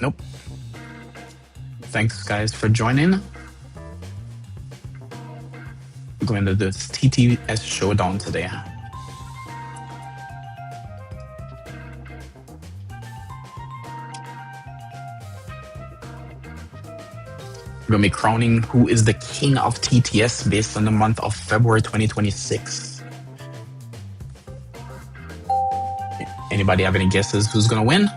Nope. Thanks, guys, for joining. We're going to this TTS Showdown today. We're going to be crowning who is the king of TTS based on the month of February 2026. Anybody have any guesses who's going to win?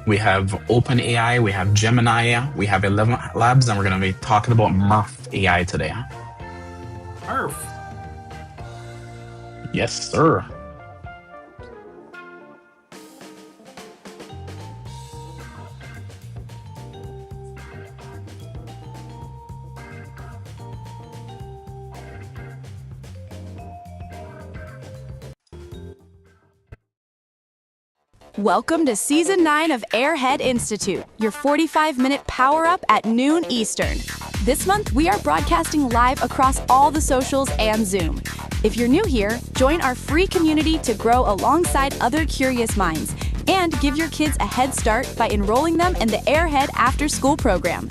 We have OpenAI, we have Gemini, we have ElevenLabs, and we're going to be talking about Murf.ai today. Murf. Yes, sir. Welcome to Season 9 of Airhead Institute, your 45-minute power-up at noon Eastern. This month, we are broadcasting live across all the socials and Zoom. If you're new here, join our free community to grow alongside other curious minds and give your kids a head start by enrolling them in the Airhead after-school program.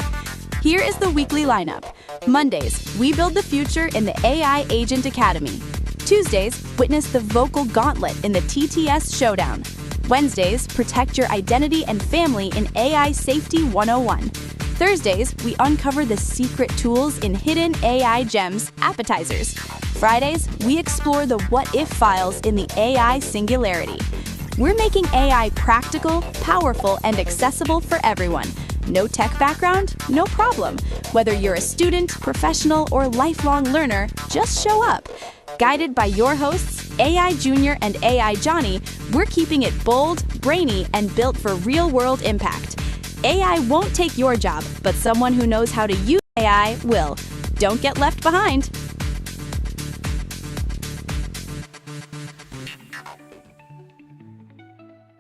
Here is the weekly lineup. Mondays, we build the future in the AI Agent Academy. Tuesdays, witness the vocal gauntlet in the TTS Showdown. Wednesdays, protect your identity and family in AI Safety 101. Thursdays, we uncover the secret tools in hidden AI gems, appetizers. Fridays, we explore the what-if files in the AI Singularity. We're making AI practical, powerful, and accessible for everyone. No tech background? No problem. Whether you're a student, professional, or lifelong learner, just show up. Guided by your hosts, AI Junior and AI Johnny, we're keeping it bold, brainy, and built for real-world impact. AI won't take your job, but someone who knows how to use AI will. Don't get left behind.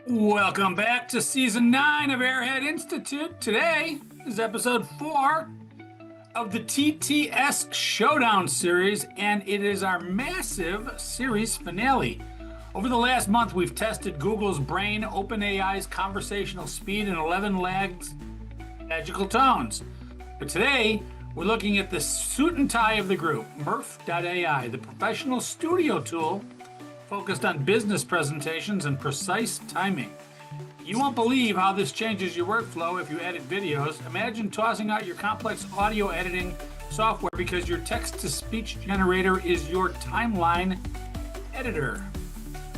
Welcome back to Season 9 of Airhead Institute. Today is Episode 4 of the TTS Showdown series, and it is our massive series finale. Over the last month, we've tested Google's brain, OpenAI's conversational speed, and ElevenLabs' magical tones. But today, we're looking at the suit and tie of the group, Murf.ai, the professional studio tool focused on business presentations and precise timing. You won't believe how this changes your workflow if you edit videos. Imagine tossing out your complex audio editing software because your text-to-speech generator is your timeline editor.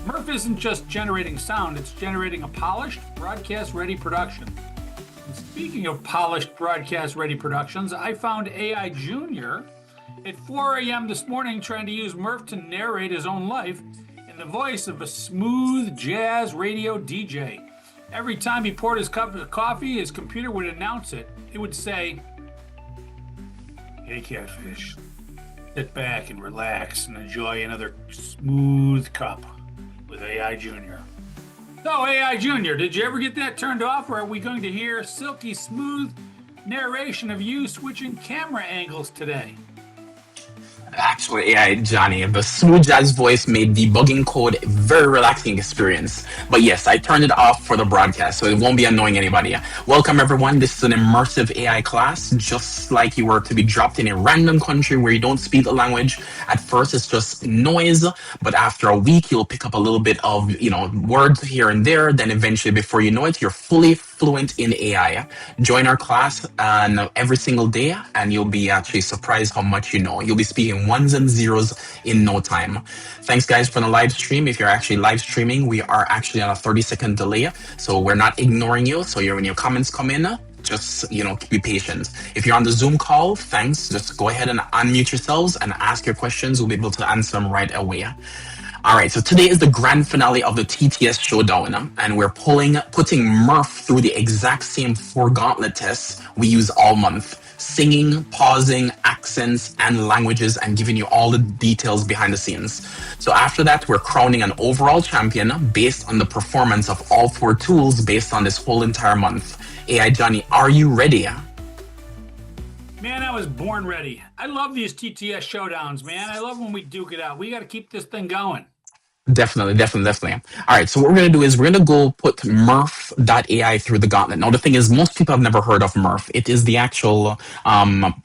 Murf isn't just generating sound, it's generating a polished, broadcast-ready production. And speaking of polished, broadcast-ready productions, I found AI Junior at 4 a.m. this morning trying to use Murf to narrate his own life in the voice of a smooth jazz radio DJ. Every time he poured his cup of coffee, his computer would announce it. It would say, "Hey, Catfish, sit back and relax and enjoy another smooth cup with AI Junior." So, AI Junior, did you ever get that turned off, or are we going to hear silky smooth narration of you switching camera angles today? Actually, yeah, Johnny, the smooth jazz voice made debugging code a very relaxing experience. But yes, I turned it off for the broadcast, so it won't be annoying anybody. Welcome, everyone. This is an immersive AI class, just like you were to be dropped in a random country where you don't speak the language. At first, it's just noise, but after a week, you'll pick up a little bit of, words here and there. Then eventually, before you know it, you're fully fluent in AI. Join our class every single day, and you'll be actually surprised how much you know. You'll be speaking ones and zeros in no time. Thanks, guys, for the live stream. If you're actually live streaming, we are actually on a 30-second delay, so we're not ignoring you. So when your comments come in, just be patient. If you're on the Zoom call, thanks. Just go ahead and unmute yourselves and ask your questions. We'll be able to answer them right away. All right, so today is the grand finale of the TTS Showdown, and we're putting Murf through the exact same 4 gauntlet tests we use all month. Singing, pausing, accents, and languages, and giving you all the details behind the scenes. So after that, we're crowning an overall champion based on the performance of all 4 tools based on this whole entire month. AI Johnny, are you ready? Man, I was born ready. I love these TTS Showdowns, man. I love when we duke it out. We got to keep this thing going. Definitely. All right, so what we're going to do is we're going to go put Murf.ai through the gauntlet. Now, the thing is, most people have never heard of Murf. It is the actual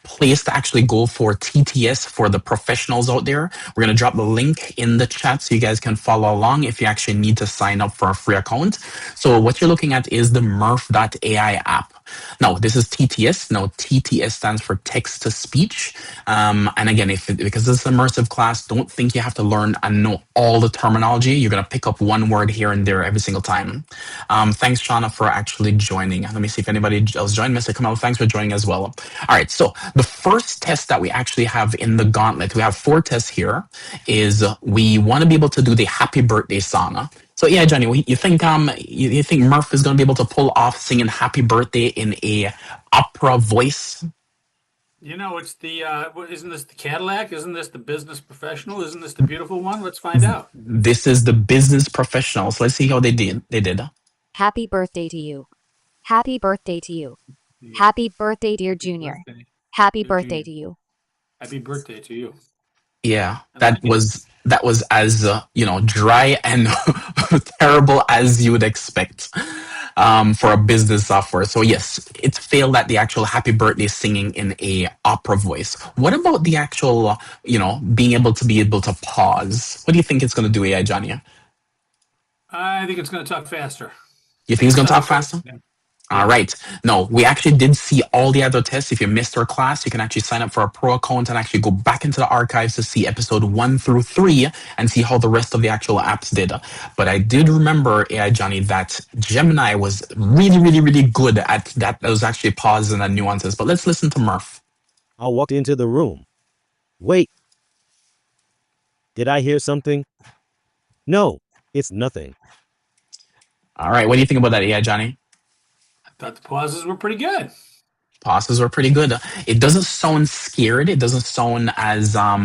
place to actually go for TTS for the professionals out there. We're going to drop the link in the chat so you guys can follow along if you actually need to sign up for a free account. So what you're looking at is the Murf.ai app. Now, this is TTS. Now, TTS stands for text to speech. And again, because this is an immersive class, don't think you have to learn and know all the terminology. You're going to pick up one word here and there every single time. Thanks, Shauna, for actually joining. Let me see if anybody else joined. Mr. Kamal, thanks for joining as well. All right, so the first test that we actually have in the gauntlet, we have 4 tests here, is we want to be able to do the happy birthday song. So yeah, Johnny, you think you think Murf is going to be able to pull off singing "Happy Birthday" in a opera voice? You know, it's the isn't this the Cadillac? Isn't this the business professional? Isn't this the beautiful one? Let's find out. This is the business professionals. Let's see how they did. Happy birthday to you. Happy birthday to you. Happy birthday, dear Junior. Happy birthday to you. Happy birthday to you. Yeah, that was as dry and terrible as you would expect for a business software. So yes, it failed at the actual happy birthday singing in a opera voice. What about the actual being able to pause? What do you think it's going to do, AI Johnny? I think it's going to talk faster. You think it's going to talk faster? Yeah. All right. No, we actually did see all the other tests. If you missed our class, you can actually sign up for a pro account and actually go back into the archives to see episode 1 through 3 and see how the rest of the actual apps did. But I did remember, AI Johnny, that Gemini was really good at that. Those actually pauses and nuances. But let's listen to Murf. I walked into the room. Wait. Did I hear something? No, it's nothing. All right. What do you think about that, AI Johnny? I thought the pauses were pretty good. Pauses were pretty good. It doesn't sound scared. It doesn't sound as I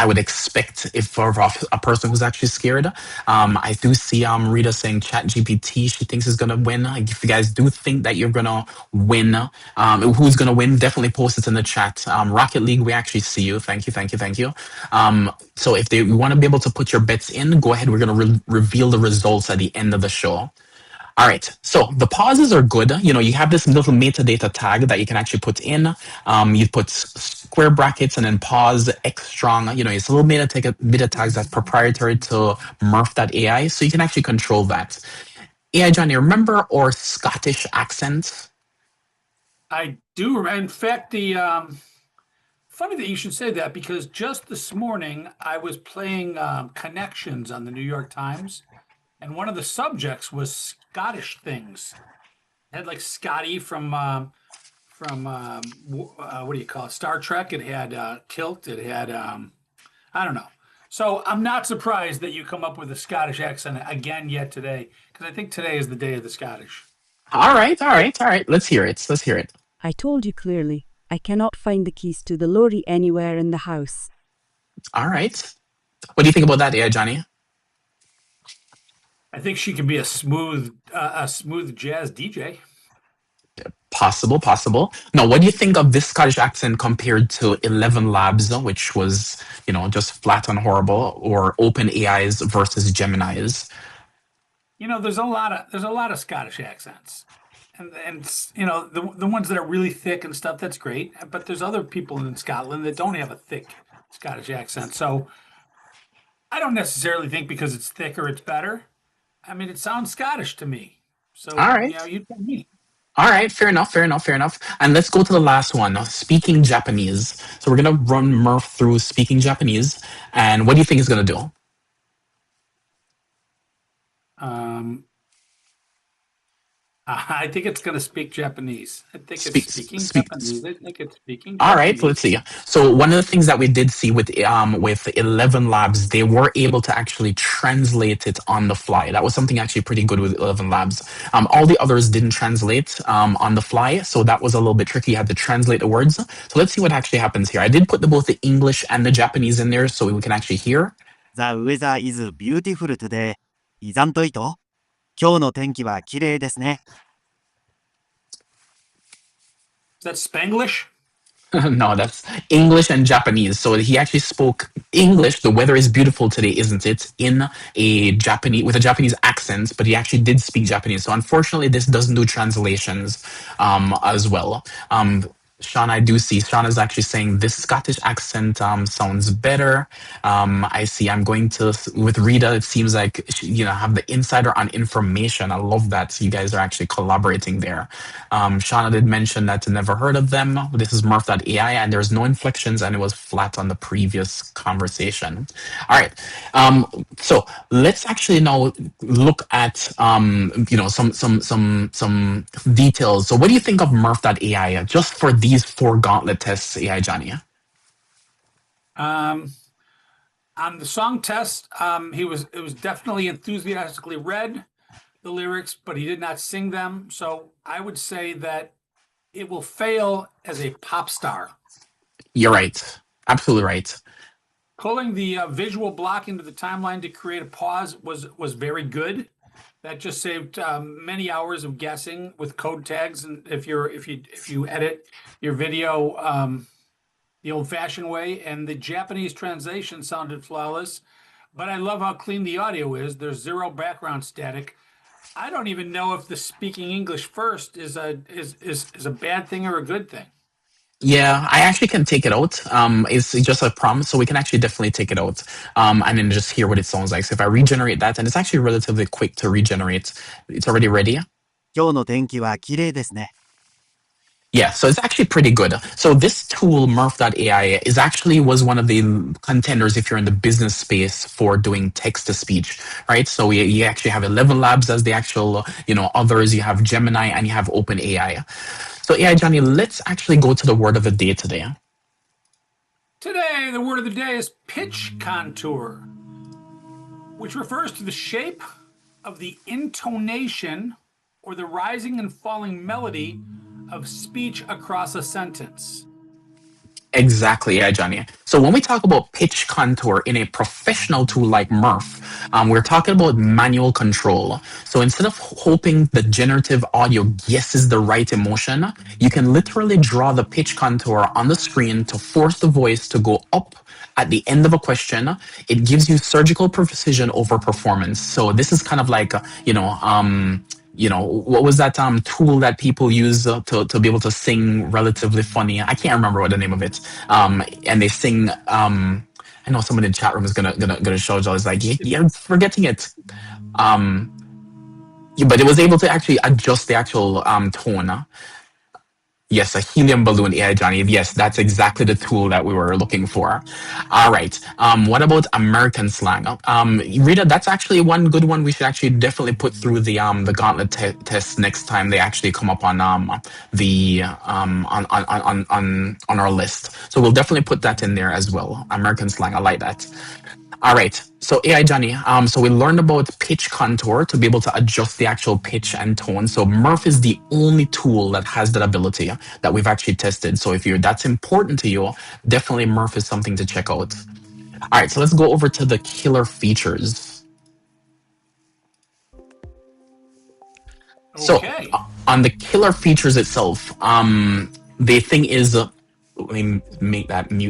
would expect if for a person who's actually scared. I do see Rita saying Chat GPT, she thinks is gonna win. Like, if you guys do think that you're gonna win, who's gonna win, definitely post it in the chat. Rocket League, we actually see you. Thank you. So if you want to be able to put your bets in, go ahead. We're gonna reveal the results at the end of the show. All right, so the pauses are good. You have this little metadata tag that you can actually put in. You put square brackets and then pause X strong. It's a little meta tags that's proprietary to Murf.ai, so you can actually control that. AI Johnny, remember our Scottish accent? I do. In fact, the funny that you should say that, because just this morning I was playing Connections on the New York Times, and one of the subjects was Scottish things. It had like Scotty from what do you call it? Star Trek. It had Kilt. It had I don't know. So I'm not surprised that you come up with a Scottish accent again yet today, because I think today is the day of the Scottish. All right. Let's hear it. I told you clearly. I cannot find the keys to the lorry anywhere in the house. All right. What do you think about that, AI Johnny? I think she can be a smooth jazz DJ. Possible. Now, what do you think of this Scottish accent compared to ElevenLabs, which was, just flat and horrible, or OpenAI's versus Gemini's? There's a lot of Scottish accents, and the ones that are really thick and stuff. That's great, but there's other people in Scotland that don't have a thick Scottish accent. So I don't necessarily think because it's thicker it's better. I mean, it sounds Scottish to me. So, all right, you tell me. All right, fair enough. And let's go to the last one, speaking Japanese. So we're going to run Murf through speaking Japanese. And what do you think it's going to do? I think it's going to speak Japanese. I think it's speaking Japanese. I think it's speaking Japanese. All right, let's see. So one of the things that we did see with ElevenLabs, they were able to actually translate it on the fly. That was something actually pretty good with ElevenLabs. All the others didn't translate on the fly, so that was a little bit tricky. You had to translate the words. So let's see what actually happens here. I did put both the English and the Japanese in there so we can actually hear. The weather is beautiful today. イザントイト?今日の天気は綺麗ですね。Is that Spanglish? No, that's English and Japanese. So he actually spoke English. The weather is beautiful today, isn't it? In a Japanese with a Japanese accent, but he actually did speak Japanese. So unfortunately, this doesn't do translations as well. Sean, I do see. Sean is actually saying this Scottish accent sounds better. I see. I'm going to with Rita. It seems like have the insider on information. I love that. So you guys are actually collaborating there. Shauna did mention that never heard of them. This is Murf.ai, and there's no inflections, and it was flat on the previous conversation. All right. So let's actually now look at some details. So what do you think of Murf.ai just for these 4 gauntlet tests, AI Johnny? On the song test, it was definitely enthusiastically read the lyrics, but he did not sing them. So I would say that it will fail as a pop star. You're right. Absolutely right. Pulling the visual block into the timeline to create a pause was very good. That just saved many hours of guessing with code tags. And if you edit your video the old-fashioned way, and the Japanese translation sounded flawless. But I love how clean the audio is. There's zero background static. I don't even know if the speaking English first is a bad thing or a good thing. Yeah, I actually can take it out. It's just a prompt, so we can actually definitely take it out and then just hear what it sounds like. So if I regenerate that, and it's actually relatively quick to regenerate. It's already ready. 今日の天気は綺麗ですね。 Yeah, so it's actually pretty good. So this tool, Murf.ai, was one of the contenders if you're in the business space for doing text to speech, right? So you actually have ElevenLabs as the actual, others. You have Gemini and you have OpenAI. So AI Johnny, let's actually go to the word of the day today. Today, the word of the day is pitch contour, which refers to the shape of the intonation or the rising and falling melody of speech across a sentence. Exactly, yeah, Johnny. So when we talk about pitch contour in a professional tool like Murf, we're talking about manual control. So instead of hoping the generative audio guesses the right emotion, you can literally draw the pitch contour on the screen to force the voice to go up at the end of a question. It gives you surgical precision over performance. So this is kind of like, what was that tool that people use to be able to sing relatively funny? I can't remember what the name of it. And they sing. I know someone in the chat room is gonna show you. It's like, yeah, I'm forgetting it. But it was able to actually adjust the actual tone. Yes, a helium balloon AI Johnny. Yes, that's exactly the tool that we were looking for. All right. What about American slang? Rita, that's actually one good one we should actually definitely put through the Gauntlet test next time they actually come up on on our list. So we'll definitely put that in there as well. American slang. I like that. All right. So AI Johnny, so we learned about pitch contour to be able to adjust the actual pitch and tone. So Murf is the only tool that has that ability that we've actually tested. So if that's important to you, definitely Murf is something to check out. All right, so let's go over to the killer features. Okay. So on the killer features itself, the thing is, let me mute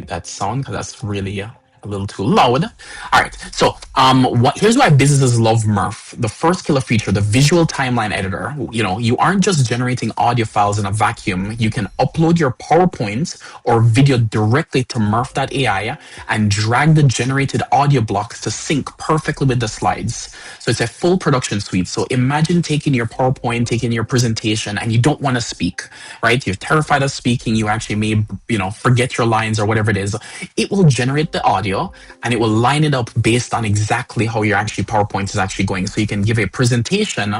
that sound because that's really a little too loud. All right, so here's why businesses love Murf. The first killer feature, the visual timeline editor. You aren't just generating audio files in a vacuum. You can upload your PowerPoint or video directly to Murf.ai and drag the generated audio blocks to sync perfectly with the slides. So it's a full production suite. So imagine taking your PowerPoint, taking your presentation, and you don't want to speak, right? You're terrified of speaking. You actually may, forget your lines or whatever it is. It will generate the audio and it will line it up based on exactly how your actually PowerPoint is actually going. So you can give a presentation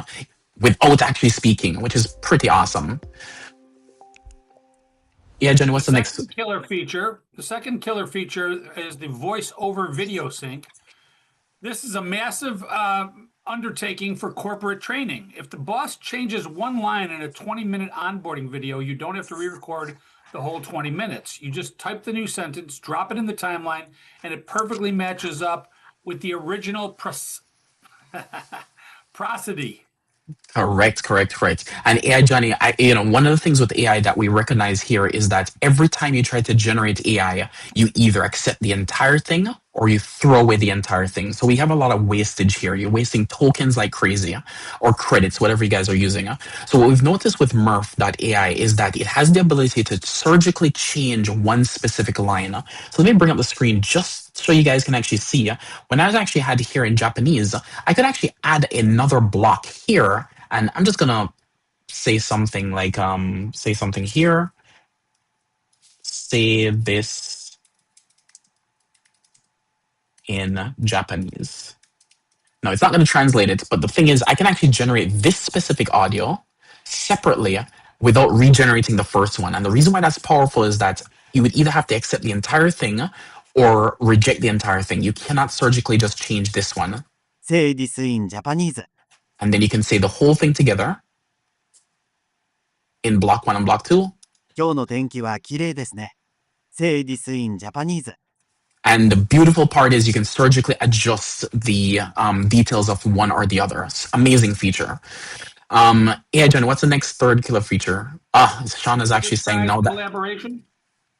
without actually speaking, which is pretty awesome. Yeah, Jen, what's the next killer feature? The second killer feature is the voiceover video sync. This is a massive undertaking for corporate training. If the boss changes one line in a 20-minute onboarding video, you don't have to re-record the whole 20 minutes. You just type the new sentence, drop it in the timeline, and it perfectly matches up with the original prosody. Correct. And AI, Johnny, one of the things with AI that we recognize here is that every time you try to generate AI, you either accept the entire thing or you throw away the entire thing. So we have a lot of wastage here. You're wasting tokens like crazy or credits, whatever you guys are using. So what we've noticed with Murf.ai is that it has the ability to surgically change one specific line. So let me bring up the screen just so you guys can actually see. When I was actually had here in Japanese, I could actually add another block here. And I'm just gonna say something like say something here. Say this in Japanese. No, it's not going to translate it, but the thing is, I can actually generate this specific audio separately without regenerating the first one. And the reason why that's powerful is that you would either have to accept the entire thing or reject the entire thing. You cannot surgically just change this one. Say this in Japanese. And then you can say the whole thing together in block one and block two. 今日の天気は綺麗ですね。Say this in Japanese. And the beautiful part is you can surgically adjust the details of one or the other. It's amazing feature. Yeah, Jen, what's the next third killer feature? Sean is actually saying no. That Collaboration.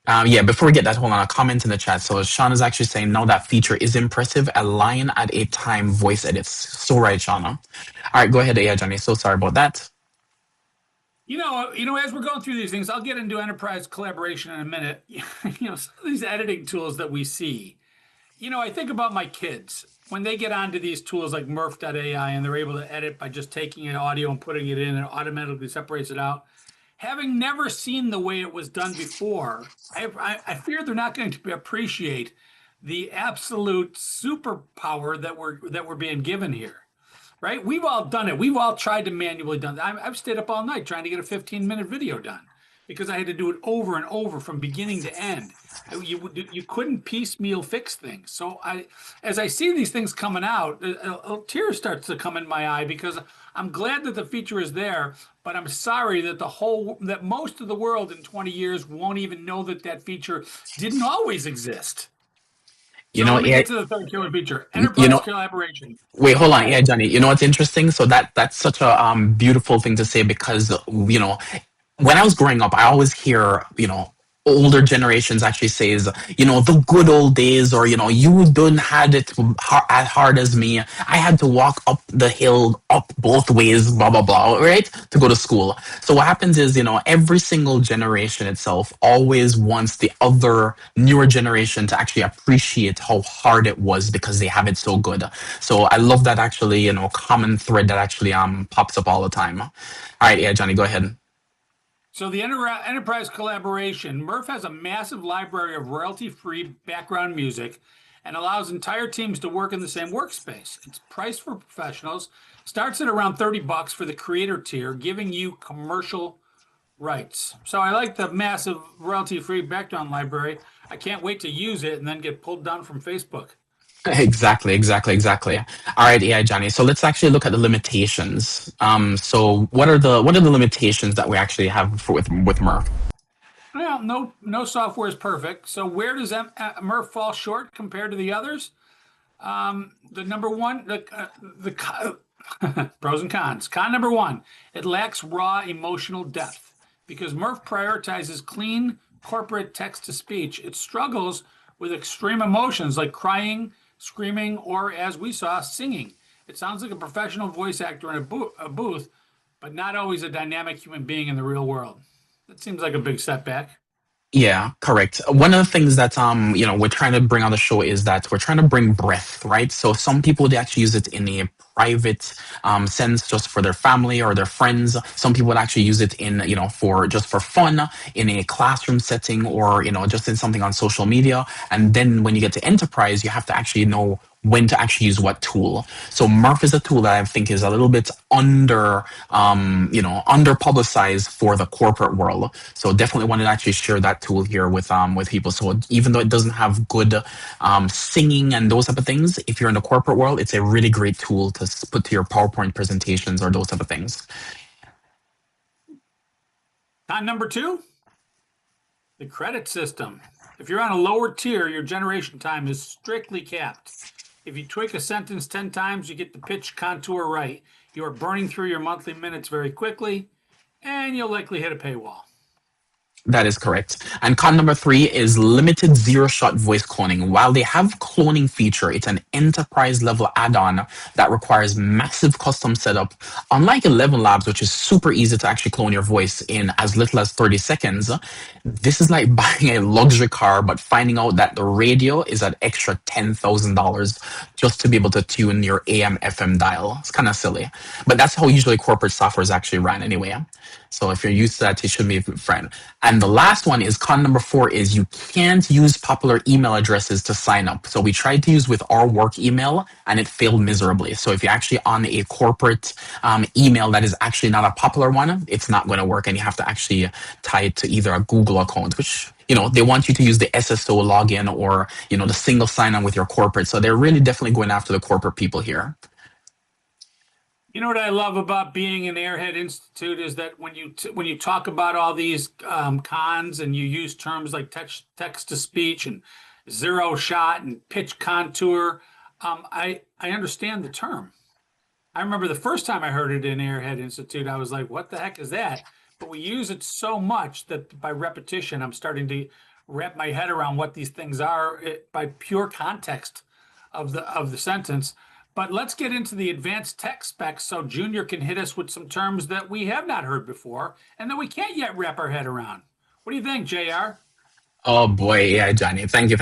yeah, before we get that, hold on, a comment in the chat. So Sean is actually saying no, that feature is impressive. A line at a time voice edits. So right, Shauna. All right, go ahead, yeah, Johnny. So sorry about that. As we're going through these things, I'll get into enterprise collaboration in a minute. Some of these editing tools that we see. I think about my kids when they get onto these tools like Murf.ai and they're able to edit by just taking an audio and putting it in and it automatically separates it out. Having never seen the way it was done before, I fear they're not going to appreciate the absolute superpower that we're being given here. Right? We've all done it. We've all tried to manually done that. I've stayed up all night trying to get a 15-minute video done because I had to do it over and over from beginning to end. You couldn't piecemeal fix things. So as I see these things coming out, a tear starts to come in my eye because I'm glad that the feature is there, but I'm sorry that most of the world in 20 years won't even know that feature didn't always exist. Let me get to the third killer feature, enterprise collaboration. Wait, hold on. Yeah, Johnny. You know what's interesting? So that's such a beautiful thing to say because when I was growing up, I always hear older generations actually says the good old days, or you don't had it as hard as me. I had to walk up the hill up both ways, blah blah blah, right, to go to school. So what happens is every single generation itself always wants the other newer generation to actually appreciate how hard it was because they have it so good. So I love that actually common thread that actually pops up all the time. All right, yeah, Johnny, go ahead. So the enterprise collaboration, Murf has a massive library of royalty-free background music and allows entire teams to work in the same workspace. It's priced for professionals, starts at around $30 for the creator tier, giving you commercial rights. So I like the massive royalty-free background library. I can't wait to use it and then get pulled down from Facebook. Exactly. All right, yeah, Johnny. So let's actually look at the limitations. So what are the limitations that we actually have with Murf? Well, no software is perfect. So where does Murf fall short compared to the others? The number one, the pros and cons. Con number one, it lacks raw emotional depth because Murf prioritizes clean corporate text-to-speech. It struggles with extreme emotions like crying, screaming, or as we saw, singing. It sounds like a professional voice actor in a booth, but not always a dynamic human being in the real world. That seems like a big setback. Yeah, correct. One of the things that we're trying to bring on the show is that we're trying to bring breadth, right? So some people, they actually use it in a private sense, just for their family or their friends. Some people would actually use it in for fun in a classroom setting, or just in something on social media. And then when you get to enterprise, you have to actually know when to actually use what tool. So Murf is a tool that I think is a little bit under publicized for the corporate world. So definitely wanted to actually share that tool here with people. So even though it doesn't have good singing and those type of things, if you're in the corporate world, it's a really great tool to put to your PowerPoint presentations or those type of things. Number two, the credit system. If you're on a lower tier, your generation time is strictly capped. If you tweak a sentence 10 times, you get the pitch contour right. You are burning through your monthly minutes very quickly, and you'll likely hit a paywall. That is correct. And con number 3 is limited zero-shot voice cloning. While they have cloning feature, it's an enterprise-level add-on that requires massive custom setup. Unlike ElevenLabs, which is super easy to actually clone your voice in as little as 30 seconds, this is like buying a luxury car, but finding out that the radio is an extra $10,000 just to be able to tune your AM/FM dial. It's kind of silly. But that's how usually corporate software is actually run anyway. So if you're used to that, it should be a friend. And the last one is con number 4 is you can't use popular email addresses to sign up. So we tried to use with our work email and it failed miserably. So if you're actually on a corporate email that is actually not a popular one, it's not going to work. And you have to actually tie it to either a Google account, which, you know, they want you to use the SSO login or, you know, the single sign-on with your corporate. So they're really definitely going after the corporate people here. You know what I love about being an Airhead Institute is that when you talk about all these cons and you use terms like text to speech and zero shot and pitch contour, I understand the term. I remember the first time I heard it in Airhead Institute, I was like, "What the heck is that?" But we use it so much that by repetition, I'm starting to wrap my head around what these things are by pure context of the sentence. But let's get into the advanced tech specs so Junior can hit us with some terms that we have not heard before and that we can't yet wrap our head around. What do you think, JR? Oh boy, yeah, Johnny. Thank you.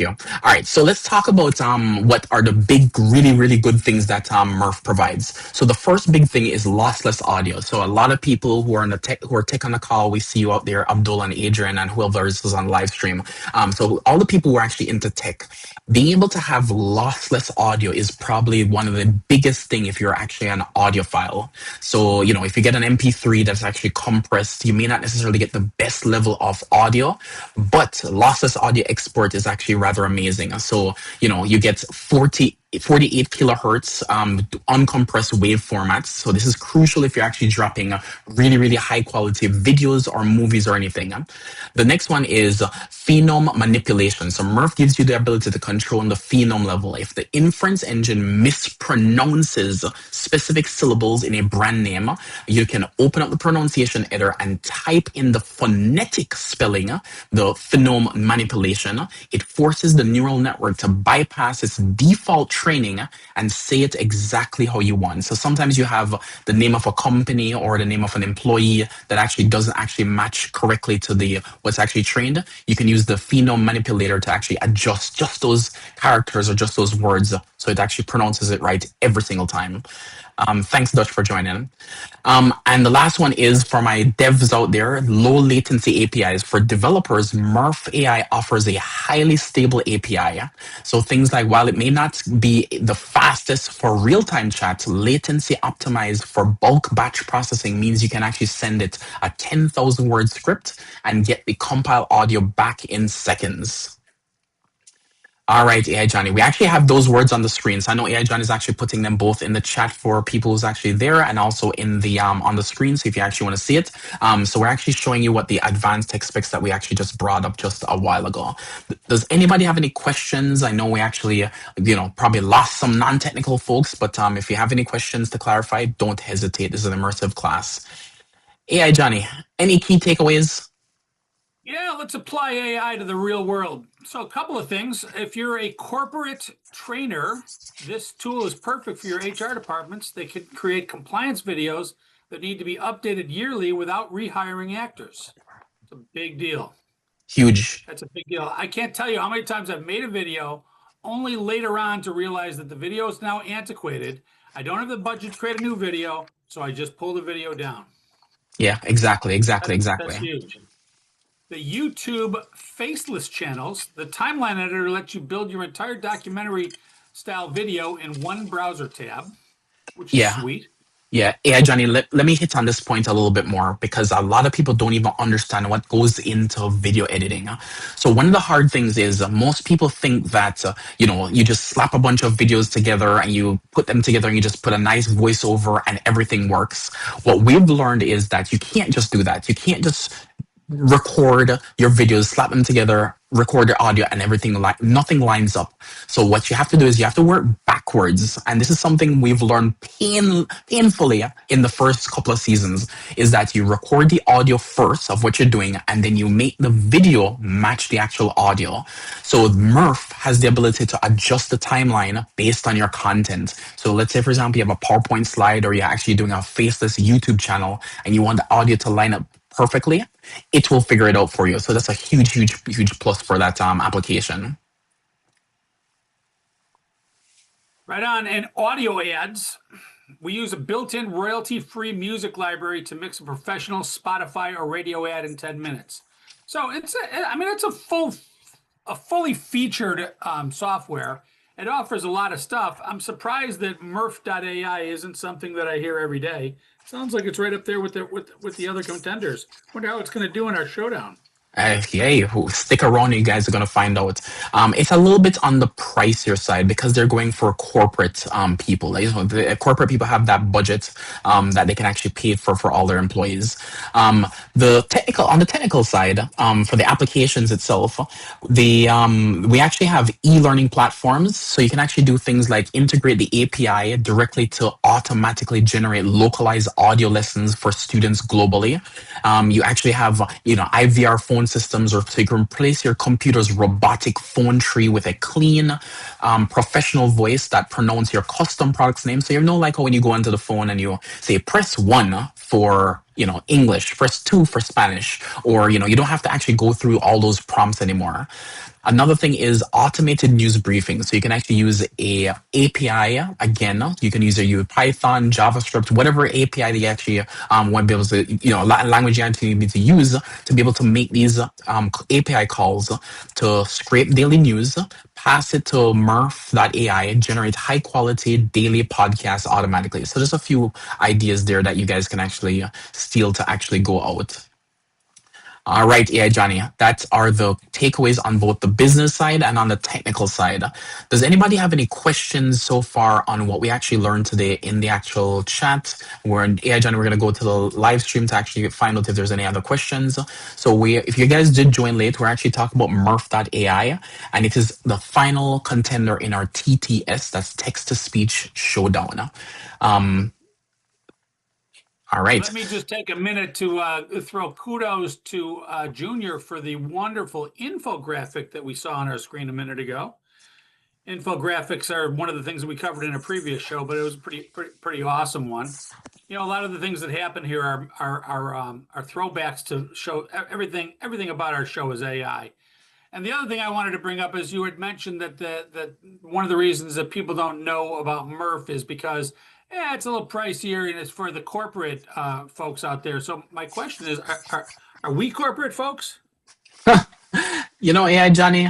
All right, so let's talk about what are the big, really good things that Murf provides. So the first big thing is lossless audio. So a lot of people who are tech on the call, we see you out there, Abdul and Adrian and whoever is on live stream. So all the people who are actually into tech, being able to have lossless audio is probably one of the biggest thing if you're actually an audiophile. So, you know, if you get an MP3 that's actually compressed, you may not necessarily get the best level of audio, but lossless audio export is actually rather amazing. So, you know, you get 48 kilohertz uncompressed wave formats. So this is crucial if you're actually dropping really high quality videos or movies or anything. The next one is phenome manipulation. So Murf gives you the ability to control the phenome level. If the inference engine mispronounces specific syllables in a brand name, you can open up the pronunciation editor and type in the phonetic spelling, the phenome manipulation. It forces the neural network to bypass its default training and say it exactly how you want. So sometimes you have the name of a company or the name of an employee that actually doesn't actually match correctly to the what's actually trained. You can use the phenome manipulator to actually adjust just those characters or just those words so it actually pronounces it right every single time. Thanks, Dutch, for joining. And the last one is for my devs out there, low latency APIs. For developers, Murf.ai offers a highly stable API. So things like, while it may not be the fastest for real-time chat, latency optimized for bulk batch processing means you can actually send it a 10,000 word script and get the compile audio back in seconds. All right, AI Johnny. We actually have those words on the screen. So I know AI Johnny is actually putting them both in the chat for people who's actually there and also in the on the screen. So if you actually want to see it, so we're actually showing you what the advanced tech specs that we actually just brought up just a while ago. Does anybody have any questions? I know we actually, probably lost some non-technical folks, but if you have any questions to clarify, don't hesitate. This is an immersive class. AI Johnny, any key takeaways? Yeah, let's apply AI to the real world. So a couple of things. If you're a corporate trainer, this tool is perfect for your HR departments. They can create compliance videos that need to be updated yearly without rehiring actors. It's a big deal. Huge. That's a big deal. I can't tell you how many times I've made a video only later on to realize that the video is now antiquated. I don't have the budget to create a new video, so I just pull the video down. Yeah, exactly. That's huge. The YouTube faceless channels, the timeline editor lets you build your entire documentary style video in one browser tab, which is sweet. Yeah, AI Johnny, let me hit on this point a little bit more because a lot of people don't even understand what goes into video editing. So one of the hard things is most people think that, you just slap a bunch of videos together and you put them together and you just put a nice voiceover and everything works. What we've learned is that you can't just do that. You can't just record your videos, slap them together, record your audio, and everything, like nothing lines up. So what you have to do is you have to work backwards, and this is something we've learned painfully in the first couple of seasons, is that you record the audio first of what you're doing, and then you make the video match the actual audio. So Murf has the ability to adjust the timeline based on your content. So let's say, for example, you have a PowerPoint slide, or you're actually doing a faceless YouTube channel, and you want the audio to line up perfectly, it will figure it out for you. So that's a huge plus for that application. Right on. And audio ads, we use a built-in royalty-free music library to mix a professional Spotify or radio ad in 10 minutes. So it's a fully featured software. It offers a lot of stuff. I'm surprised that Murf.ai isn't something that I hear every day. Sounds like it's right up there with the other contenders. Wonder how it's going to do in our showdown. Hey, stick around, you guys are going to find out. It's a little bit on the pricier side because they're going for corporate people. Like, the corporate people have that budget that they can actually pay for all their employees. On the technical side, for the applications itself, we actually have e-learning platforms, so you can actually do things like integrate the API directly to automatically generate localized audio lessons for students globally. You actually have IVR phone systems, or so you can replace your computer's robotic phone tree with a clean, professional voice that pronounces your custom product's name. So like when you go into the phone and you say press 1 for English, press 2 for Spanish, or you don't have to actually go through all those prompts anymore. Another thing is automated news briefing. So you can actually use a API. Again, you can use Python, JavaScript, whatever API that you actually want to be able to, language you actually need to use to be able to make these API calls to scrape daily news, pass it to Murf.ai, generate high quality daily podcasts automatically. So there's a few ideas there that you guys can actually steal to actually go out. All right, AI Johnny, that are the takeaways on both the business side and on the technical side. Does anybody have any questions so far on what we actually learned today in the actual chat? We're in AI Johnny, we're going to go to the live stream to actually find out if there's any other questions. So if you guys did join late, we're actually talking about Murf.ai, and it is the final contender in our TTS, that's text-to-speech showdown. All right. Let me just take a minute to throw kudos to Junior for the wonderful infographic that we saw on our screen a minute ago. Infographics are one of the things that we covered in a previous show, but it was a pretty awesome one. A lot of the things that happen here are throwbacks to show everything about our show is AI. And the other thing I wanted to bring up is you had mentioned that one of the reasons that people don't know about Murf is because it's a little pricier and it's for the corporate folks out there. So my question is, are we corporate folks? AI Johnny,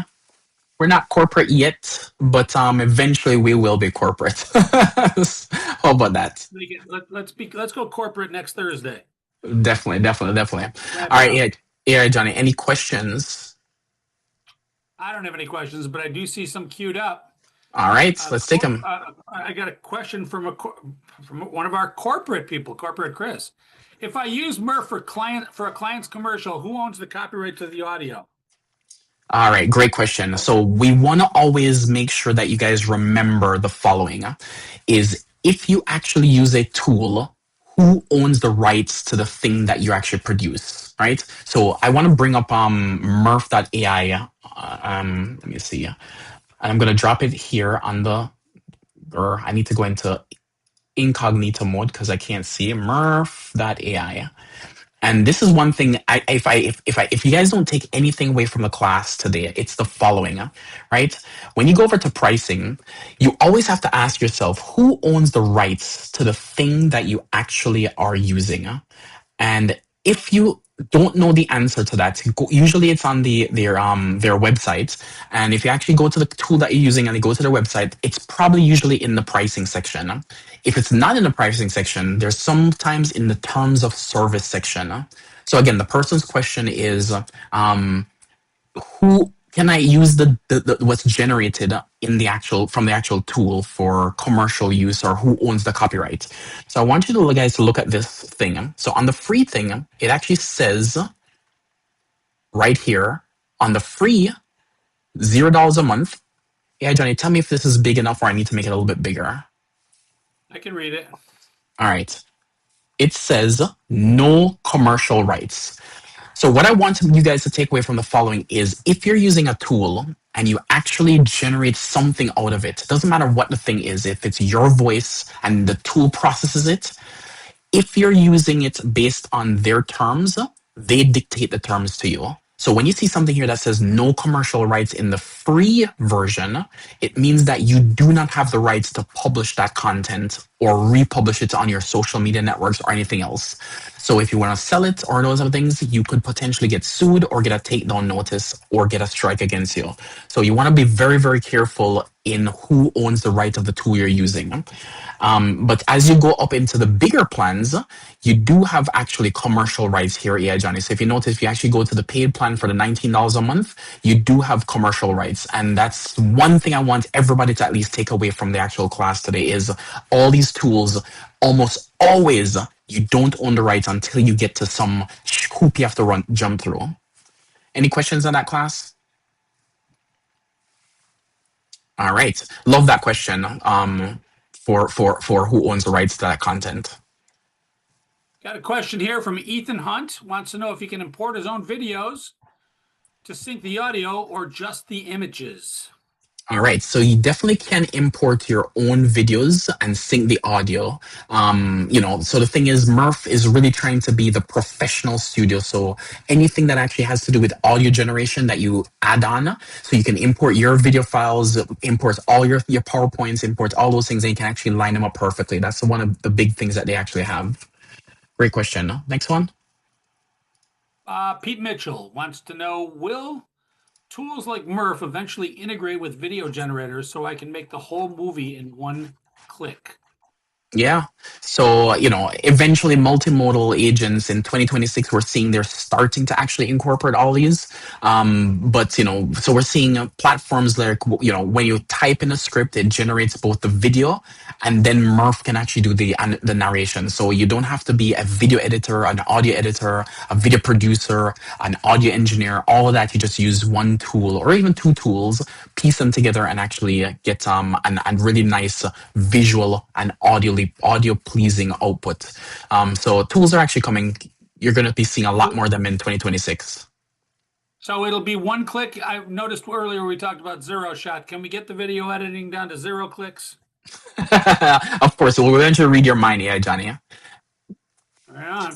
we're not corporate yet, but eventually we will be corporate. How about that? Let's go corporate next Thursday. Definitely. All right, AI Johnny, any questions? I don't have any questions, but I do see some queued up. All right, let's take them. I got a question from one of our corporate people, Corporate Chris. If I use Murf for a client's commercial, who owns the copyright to the audio? All right, great question. So we want to always make sure that you guys remember the following: is if you actually use a tool, who owns the rights to the thing that you actually produce, right? So I want to bring up Murf.ai. Let me see. I'm going to drop it here on I need to go into incognito mode because I can't see Murf.ai. And this is one thing, if you guys don't take anything away from the class today, it's the following, right? When you go over to pricing, you always have to ask yourself, who owns the rights to the thing that you actually are using? And if you don't know the answer to that, usually it's on their website. And if you actually go to the tool that you're using and you go to their website, it's probably usually in the pricing section. If it's not in the pricing section, there's sometimes in the terms of service section. So again, the person's question is, who can I use the what's generated in from the actual tool for commercial use, or who owns the copyright? So I want you guys to look at this thing. So on the free thing, it actually says right here on the free $0 a month. Yeah, Johnny, tell me if this is big enough or I need to make it a little bit bigger. I can read it. All right. It says no commercial rights. So what I want you guys to take away from the following is if you're using a tool and you actually generate something out of it, doesn't matter what the thing is, if it's your voice and the tool processes it, if you're using it based on their terms, they dictate the terms to you. So when you see something here that says no commercial rights in the free version, it means that you do not have the rights to publish that content or republish it on your social media networks or anything else. So if you want to sell it or those other things, you could potentially get sued or get a takedown notice or get a strike against you. So you want to be very, very careful in who owns the right of the tool you're using. But as you go up into the bigger plans, you do have actually commercial rights here, yeah, Johnny. So if you notice, if you actually go to the paid plan for the $19 a month, you do have commercial rights. And that's one thing I want everybody to at least take away from the actual class today is all these tools, almost always, you don't own the rights until you get to some hoop you have to jump through. Any questions on that class? All right. Love that question. For who owns the rights to that content. Got a question here from Ethan Hunt. Wants to know if he can import his own videos to sync the audio or just the images. All right, so you definitely can import your own videos and sync the audio. So the thing is, Murf is really trying to be the professional studio. So anything that actually has to do with audio generation that you add on, so you can import your video files, import all your PowerPoints, import all those things, and you can actually line them up perfectly. That's one of the big things that they actually have. Great question. Next one. Pete Mitchell wants to know, will tools like Murf eventually integrate with video generators so I can make the whole movie in one click? Yeah. So, eventually multimodal agents in 2026, we're seeing they're starting to actually incorporate all these. So we're seeing platforms like, when you type in a script, it generates both the video and then Murf can actually do the narration. So you don't have to be a video editor, an audio editor, a video producer, an audio engineer, all of that. You just use one tool or even two tools, piece them together and actually get and really nice visual and audio pleasing output. So tools are actually coming. You're going to be seeing a lot more of them in 2026. So it'll be one click. I noticed earlier we talked about zero shot. Can we get the video editing down to 0 clicks? Of course, we'll eventually read your mind, yeah, Johnny. Right on.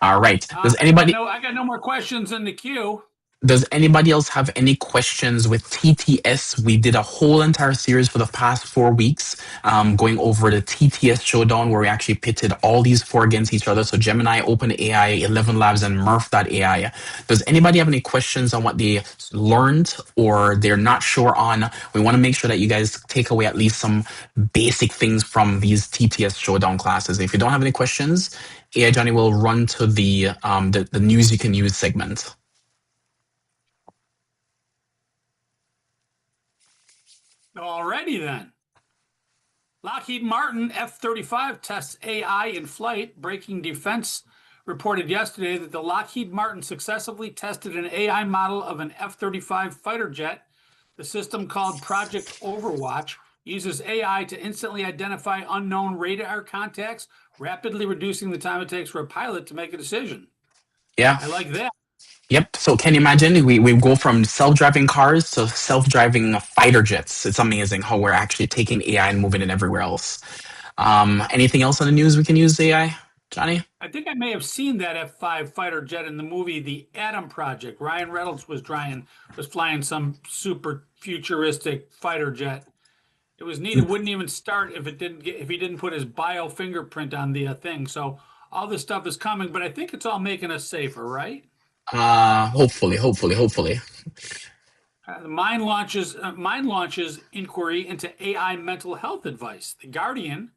All right. Does anybody? I got no more questions in the queue. Does anybody else have any questions with TTS? We did a whole entire series for the past 4 weeks, going over the TTS Showdown, where we actually pitted all these 4 against each other. So Gemini, OpenAI, ElevenLabs, and Murf.ai. Does anybody have any questions on what they learned or they're not sure on? We want to make sure that you guys take away at least some basic things from these TTS Showdown classes. If you don't have any questions, AI Johnny will run to the news you can use segment. Alrighty then. Lockheed Martin F-35 tests AI in flight. Breaking Defense reported yesterday that the Lockheed Martin successfully tested an AI model of an F-35 fighter jet. The system, called Project Overwatch, uses AI to instantly identify unknown radar contacts, rapidly reducing the time it takes for a pilot to make a decision. Yeah. I like that. Yep. So can you imagine? We go from self-driving cars to self-driving fighter jets. It's amazing how we're actually taking AI and moving it everywhere else. Anything else on the news we can use AI, Johnny? I think I may have seen that F-5 fighter jet in the movie The Atom Project. Ryan Reynolds was flying some super futuristic fighter jet. It was neat. It wouldn't even start if he didn't put his bio fingerprint on the thing. So all this stuff is coming, but I think it's all making us safer, right? Hopefully. The Mind launches inquiry into AI mental health advice. The Guardian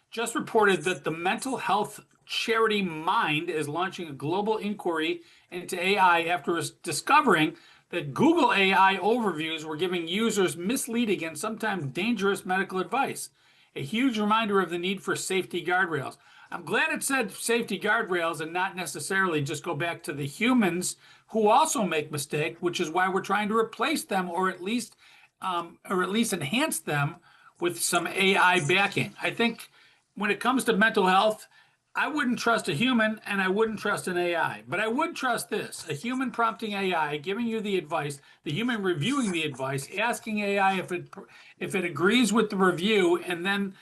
just reported that the mental health charity Mind is launching a global inquiry into AI after discovering that Google AI overviews were giving users misleading and sometimes dangerous medical advice. A huge reminder of the need for safety guardrails. I'm glad it said safety guardrails and not necessarily just go back to the humans who also make mistakes, which is why we're trying to replace them or at least enhance them with some AI backing. I think when it comes to mental health, I wouldn't trust a human and I wouldn't trust an AI, but I would trust this, a human prompting AI, giving you the advice, the human reviewing the advice, asking AI if it agrees with the review, and then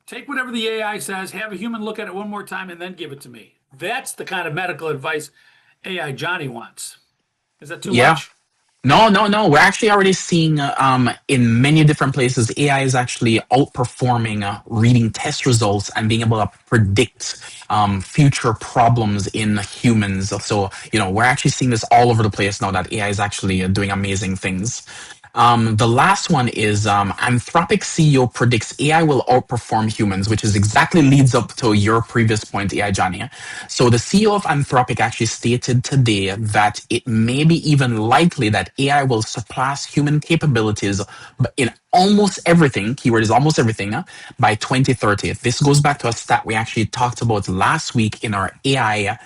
take whatever the AI says, have a human look at it one more time, and then give it to me. That's the kind of medical advice AI Johnny wants. Is that too Yeah. much? No. We're actually already seeing in many different places, AI is actually outperforming reading test results and being able to predict future problems in humans. So, we're actually seeing this all over the place now that AI is actually doing amazing things. The last one is Anthropic CEO predicts AI will outperform humans, which is exactly leads up to your previous point, AI Johnny. So the CEO of Anthropic actually stated today that it may be even likely that AI will surpass human capabilities in almost everything, keyword is almost everything, by 2030. This goes back to a stat we actually talked about last week in our AI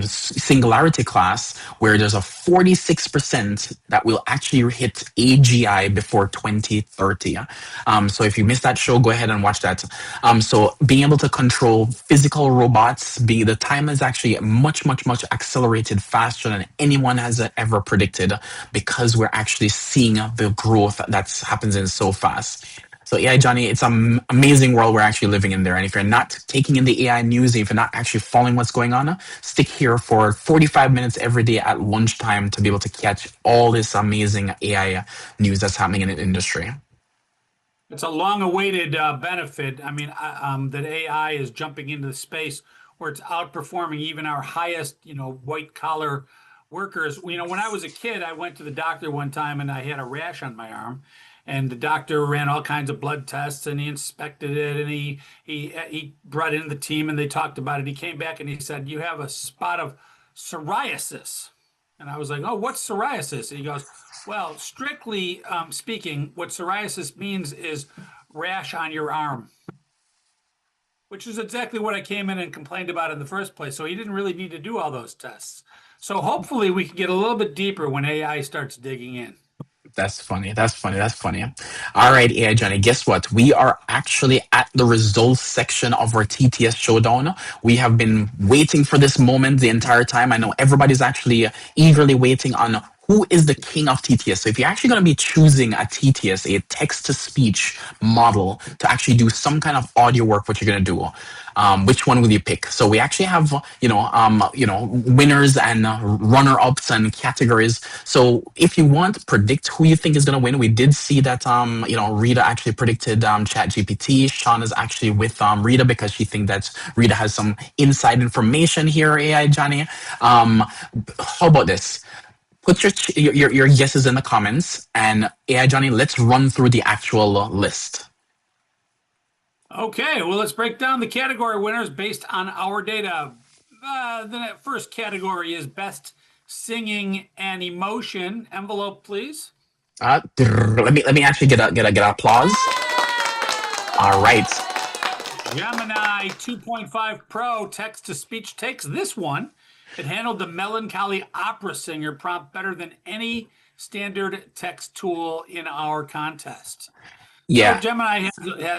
singularity class, where there's a 46% that will actually hit AGI before 2030. So if you missed that show, go ahead and watch that. So being able to control physical robots, the time is actually much accelerated faster than anyone has ever predicted, because we're actually seeing the growth that's happens in so fast. So AI Johnny, it's an amazing world we're actually living in there. And if you're not taking in the AI news, if you're not actually following what's going on, stick here for 45 minutes every day at lunchtime to be able to catch all this amazing AI news that's happening in the industry. It's a long-awaited benefit. I mean, that AI is jumping into the space where it's outperforming even our highest, white-collar workers. When I was a kid, I went to the doctor one time and I had a rash on my arm, and the doctor ran all kinds of blood tests and he inspected it, and he brought in the team and they talked about it. He came back and he said, "You have a spot of psoriasis." And I was like, "Oh, what's psoriasis?" And he goes, "Well, strictly speaking, what psoriasis means is rash on your arm," which is exactly what I came in and complained about in the first place. So he didn't really need to do all those tests. So hopefully we can get a little bit deeper when AI starts digging in. That's funny. All right, AI Johnny, guess what? We are actually at the results section of our TTS Showdown. We have been waiting for this moment the entire time. I know everybody's actually eagerly waiting on who is the king of TTS. So if you're actually going to be choosing a TTS, a text-to-speech model to actually do some kind of audio work, what you're going to do, which one will you pick? So we actually have, winners and runner-ups and categories. So if you want to predict who you think is going to win, we did see that, Rita actually predicted ChatGPT. Sean is actually with Rita because she thinks that Rita has some inside information here, AI Johnny. How about this? Put your guesses in the comments, and AI Johnny, let's run through the actual list. Okay, well, let's break down the category winners based on our data. The first category is Best Singing and Emotion. Envelope, please. Let me actually get applause. All right. Gemini 2.5 Pro text-to-speech takes this one. It handled the melancholy opera singer prompt better than any standard text tool in our contest. Yeah. So Gemini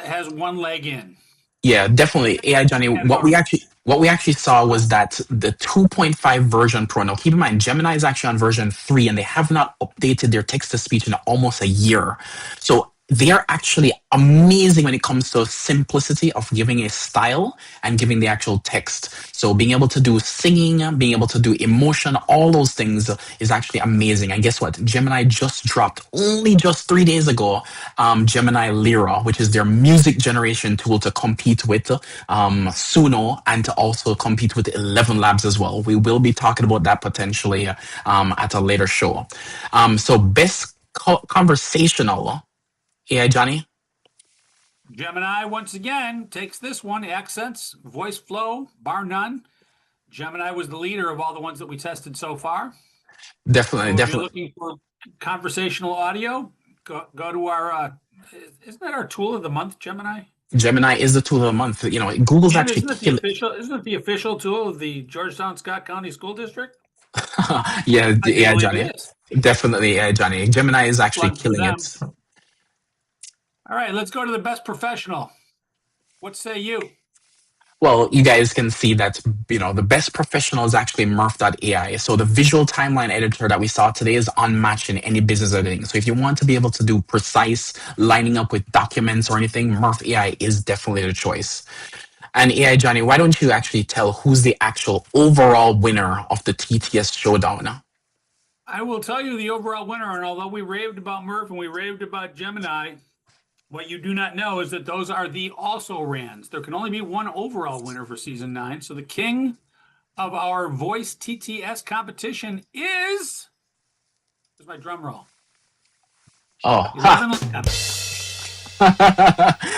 has one leg in. Yeah, definitely. AI Johnny, what we actually saw was that the 2.5 version Pro. Now, keep in mind, Gemini is actually on version 3, and they have not updated their text to speech in almost a year. So they are actually amazing when it comes to simplicity of giving a style and giving the actual text. So being able to do singing, being able to do emotion, all those things is actually amazing. And guess what? Gemini just dropped only just 3 days ago, Gemini Lyra, which is their music generation tool to compete with Suno and to also compete with ElevenLabs as well. We will be talking about that potentially at a later show. So best conversational, AI Johnny? Gemini, once again, takes this one. Accents, voice flow, bar none. Gemini was the leader of all the ones that we tested so far. Definitely. If you're looking for conversational audio, go to our, isn't that our tool of the month, Gemini? Gemini is the tool of the month. You know, Google's And actually killing. isn't it the official tool of the Georgetown Scott County School District? Yeah, I do yeah, believe Johnny. it is. Definitely, yeah, Johnny. Gemini is actually Plug for killing them. it. All right, let's go to the best professional. What say you? Well, you guys can see that, you know, the best professional is actually Murf.ai. So the visual timeline editor that we saw today is unmatched in any business editing. So if you want to be able to do precise lining up with documents or anything, Murf.ai is definitely the choice. And AI Johnny, why don't you actually tell who's the actual overall winner of the TTS Showdown? I will tell you the overall winner, and although we raved about Murf and we raved about Gemini, what you do not know is that those are the also rans. There can only be one overall winner for season 9. So the king of our voice TTS competition is. Here's my drum roll. Oh,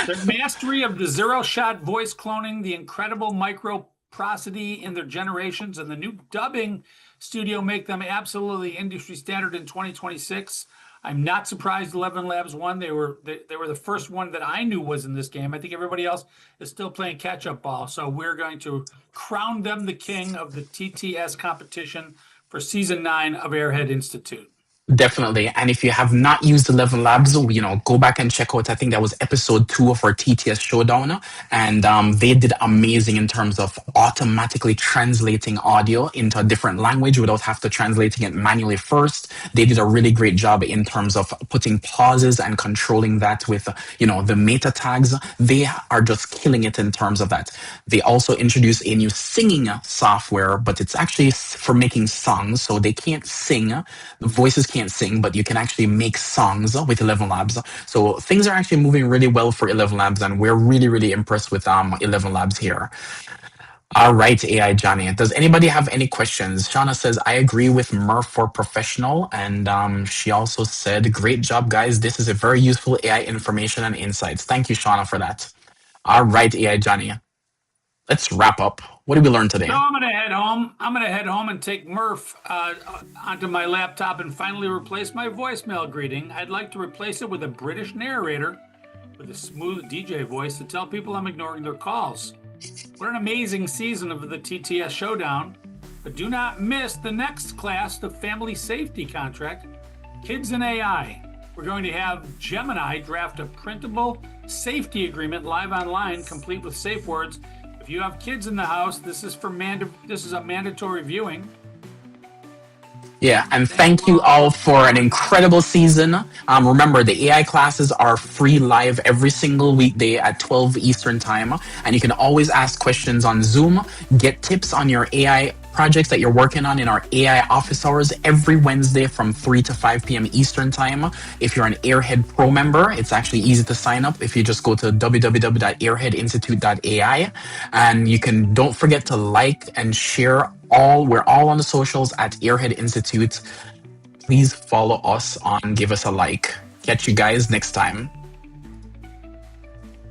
Their mastery of the zero-shot voice cloning, the incredible microprosody in their generations, and the new dubbing studio make them absolutely industry standard in 2026. I'm not surprised ElevenLabs won. They were the first one that I knew was in this game. I think everybody else is still playing catch-up ball. So we're going to crown them the king of the TTS competition for season 9 of Airhead Institute. definitely. And if you have not used ElevenLabs, you know, go back and check out. I think that was episode 2 of our TTS Showdown, and they did amazing in terms of automatically translating audio into a different language without have to translating it manually first. They did a really great job in terms of putting pauses and controlling that with, you know, the meta tags. They are just killing it in terms of that. They also introduced a new singing software, but it's actually for making songs, so they can't sing. The voices can't sing, but you can actually make songs with ElevenLabs. So things are actually moving really well for ElevenLabs, and we're really, really impressed with ElevenLabs here. All right, AI Johnny. Does anybody have any questions? Shauna says, I agree with Murf for professional. And she also said, great job, guys. This is a very useful AI information and insights. Thank you, Shauna, for that. All right, AI Johnny. Let's wrap up. What did we learn today? So I'm going to head home. I'm going to head home and take Murf onto my laptop and finally replace my voicemail greeting. I'd like to replace it with a British narrator with a smooth DJ voice to tell people I'm ignoring their calls. What an amazing season of the TTS Showdown. But do not miss the next class, the Family Safety Contract, Kids in AI. We're going to have Gemini draft a printable safety agreement live online, complete with safe words. If you have kids in the house, this is a mandatory viewing. Yeah, and thank you all for an incredible season. Remember, the AI classes are free live every single weekday at 12 Eastern Time, and you can always ask questions on Zoom, get tips on your AI projects that you're working on in our AI office hours every Wednesday from 3 to 5 p.m. Eastern Time. If you're an Airhead Pro member, it's actually easy to sign up if you just go to www.airheadinstitute.ai, and you can, don't forget to like and share we're all on the socials at Airhead Institute. Please follow us give us a like. Catch you guys next time.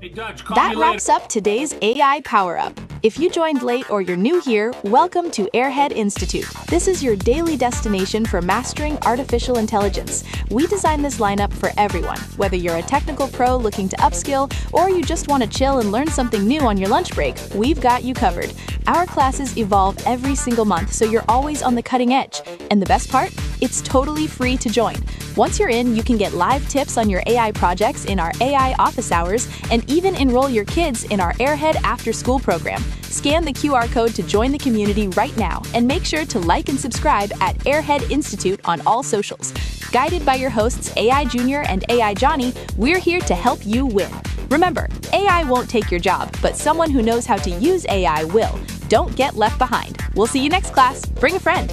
Hey, Dutch, call That me later. wraps up today's AI Power Up. If you joined late or you're new here, welcome to Airhead Institute. This is your daily destination for mastering artificial intelligence. We designed this lineup for everyone, whether you're a technical pro looking to upskill or you just want to chill and learn something new on your lunch break, we've got you covered. Our classes evolve every single month, so you're always on the cutting edge. And the best part? It's totally free to join. Once you're in, you can get live tips on your AI projects in our AI office hours and even enroll your kids in our Airhead After School program. Scan the QR code to join the community right now and make sure to like and subscribe at Airhead Institute on all socials. Guided by your hosts AI Junior and AI Johnny, we're here to help you win. Remember, AI won't take your job, but someone who knows how to use AI will. Don't get left behind. We'll see you next class. Bring a friend.